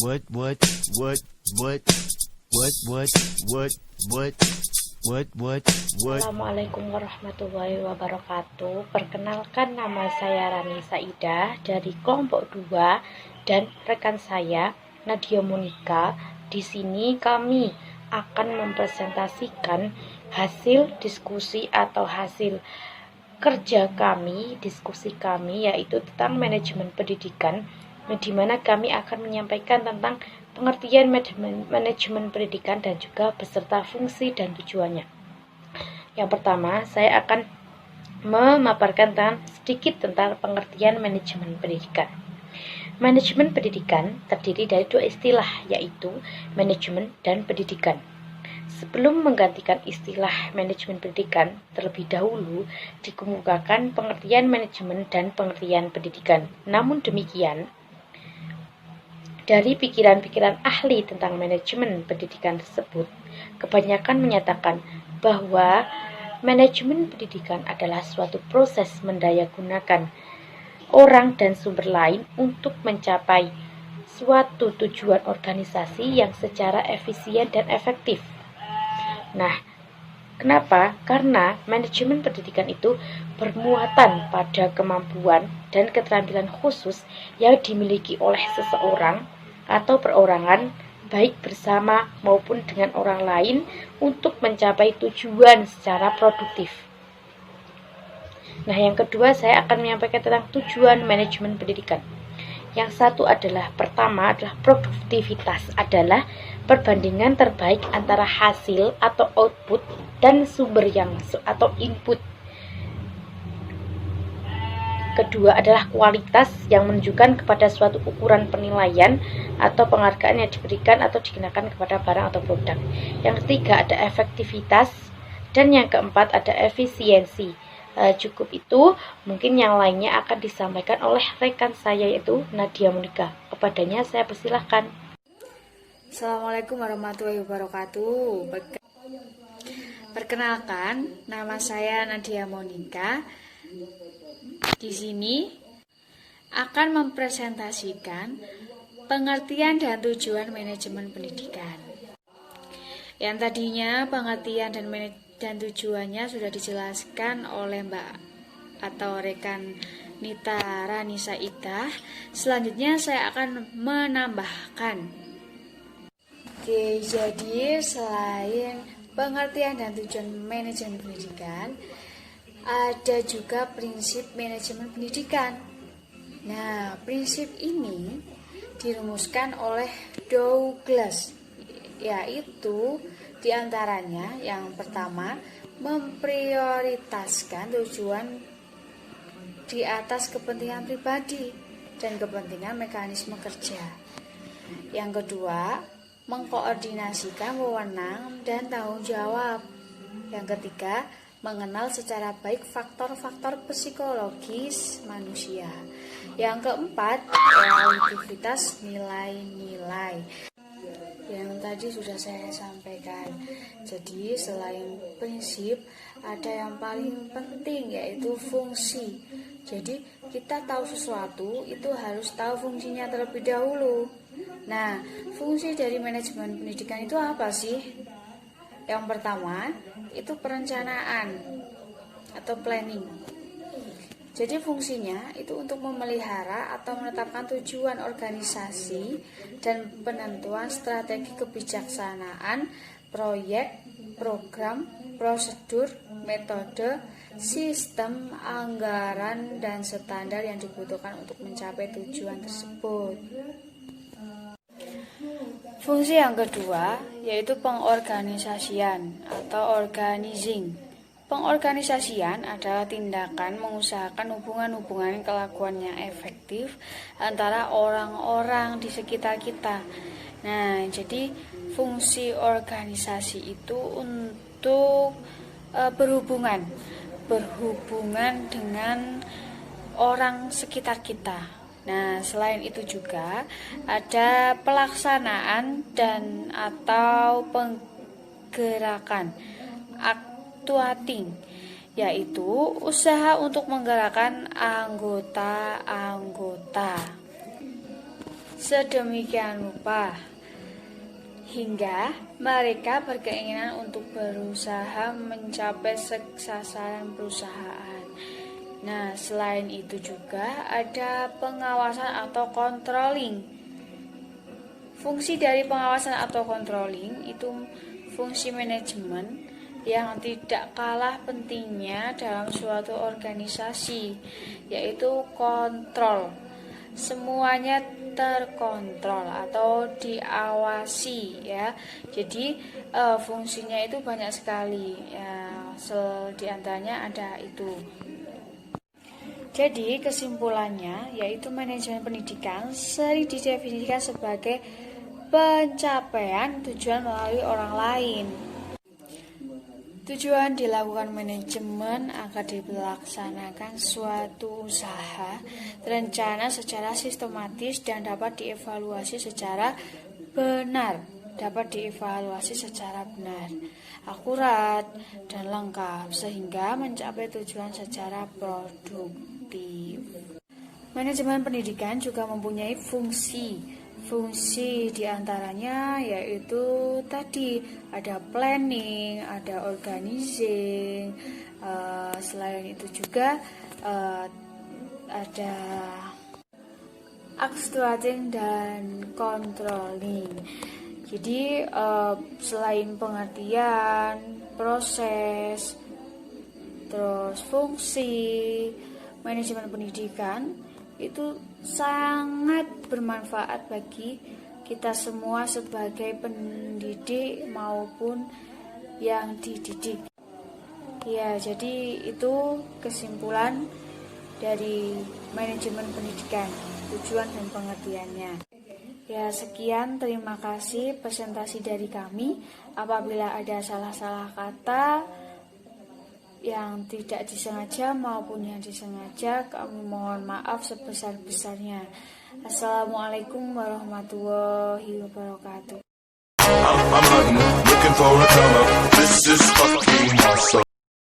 what, what, what, what, what, what, what, what, what, what. Assalamualaikum warahmatullahi wabarakatuh. Perkenalkan, nama saya Rani Saidah dari kelompok 2 dan rekan saya Nadia Monika. Di sini kami akan mempresentasikan hasil diskusi atau hasil kerja kami, diskusi kami, yaitu tentang manajemen pendidikan, di mana kami akan menyampaikan tentang pengertian manajemen pendidikan dan juga beserta fungsi dan tujuannya. Yang pertama, saya akan memaparkan sedikit tentang pengertian manajemen pendidikan. Manajemen pendidikan terdiri dari dua istilah, yaitu manajemen dan pendidikan. Sebelum menggantikan istilah manajemen pendidikan, terlebih dahulu dikemukakan pengertian manajemen dan pengertian pendidikan. Namun demikian, dari pikiran-pikiran ahli tentang manajemen pendidikan tersebut, kebanyakan menyatakan bahwa manajemen pendidikan adalah suatu proses mendayagunakan orang dan sumber lain untuk mencapai suatu tujuan organisasi yang secara efisien dan efektif. Nah, kenapa? Karena manajemen pendidikan itu bermuatan pada kemampuan dan keterampilan khusus yang dimiliki oleh seseorang atau perorangan, baik bersama maupun dengan orang lain, untuk mencapai tujuan secara produktif. Nah, yang kedua saya akan menyampaikan tentang tujuan manajemen pendidikan. Yang satu adalah, pertama adalah produktivitas, adalah perbandingan terbaik antara hasil atau output dan sumber yang masuk atau input. Kedua adalah kualitas, yang menunjukkan kepada suatu ukuran penilaian atau penghargaan yang diberikan atau dikenakan kepada barang atau produk. Yang ketiga ada efektivitas, dan yang keempat ada efisiensi. Cukup itu, mungkin yang lainnya akan disampaikan oleh rekan saya, yaitu Nadia Monika. Kepadanya saya persilahkan. Assalamualaikum warahmatullahi wabarakatuh. Perkenalkan, nama saya Nadia Monika. Di sini akan mempresentasikan pengertian dan tujuan manajemen pendidikan. Yang tadinya pengertian dan tujuannya sudah dijelaskan oleh Mbak atau rekan Nita Rani Saidah. Selanjutnya saya akan menambahkan. Oke, jadi selain pengertian dan tujuan manajemen pendidikan, ada juga prinsip manajemen pendidikan. Nah, prinsip ini dirumuskan oleh Douglas, yaitu diantaranya yang pertama, memprioritaskan tujuan di atas kepentingan pribadi dan kepentingan mekanisme kerja. Yang kedua, mengkoordinasikan wewenang dan tanggung jawab. Yang ketiga, mengenal secara baik faktor-faktor psikologis manusia. Yang keempat, produktivitas nilai-nilai. Yang tadi sudah saya sampaikan. Jadi selain prinsip, ada yang paling penting, yaitu fungsi. Jadi kita tahu sesuatu itu harus tahu fungsinya terlebih dahulu. Nah, fungsi dari manajemen pendidikan itu apa sih? Yang pertama, itu perencanaan atau planning. Jadi fungsinya itu untuk memelihara atau menetapkan tujuan organisasi dan penentuan strategi kebijaksanaan, proyek, program, prosedur, metode, sistem, anggaran, dan standar yang dibutuhkan untuk mencapai tujuan tersebut. Fungsi yang kedua yaitu pengorganisasian atau organizing. Pengorganisasian adalah tindakan mengusahakan hubungan-hubungan kelakuan yang efektif antara orang-orang di sekitar kita. Nah, jadi fungsi organisasi itu untuk berhubungan dengan orang sekitar kita. Nah, selain itu juga ada pelaksanaan dan atau penggerakan actuating, yaitu usaha untuk menggerakkan anggota-anggota. sedemikian rupa hingga mereka berkeinginan untuk berusaha mencapai sasaran perusahaan. Nah, selain itu juga ada pengawasan atau controlling. Fungsi dari pengawasan atau controlling itu fungsi manajemen yang tidak kalah pentingnya dalam suatu organisasi, yaitu kontrol. Semuanya terkontrol atau diawasi ya. Jadi fungsinya itu banyak sekali ya, di antaranya ada itu. Jadi kesimpulannya yaitu manajemen pendidikan sering didefinisikan sebagai pencapaian tujuan melalui orang lain. Tujuan dilakukan manajemen agar dilaksanakan suatu usaha terencana secara sistematis dan dapat dievaluasi secara benar, akurat dan lengkap sehingga mencapai tujuan secara produktif. Manajemen pendidikan juga mempunyai fungsi diantaranya yaitu tadi ada planning, ada organizing, selain itu juga ada actuating dan controlling. Jadi selain pengertian, proses, terus fungsi, manajemen pendidikan itu sangat bermanfaat bagi kita semua sebagai pendidik maupun yang dididik. Ya, jadi itu kesimpulan dari manajemen pendidikan, tujuan dan pengertiannya. Ya, sekian, terima kasih presentasi dari kami. Apabila ada salah-salah kata yang tidak disengaja maupun yang disengaja, kami mohon maaf sebesar-besarnya. Assalamualaikum warahmatullahi wabarakatuh. I'm hunting, looking for a come up. This is fucking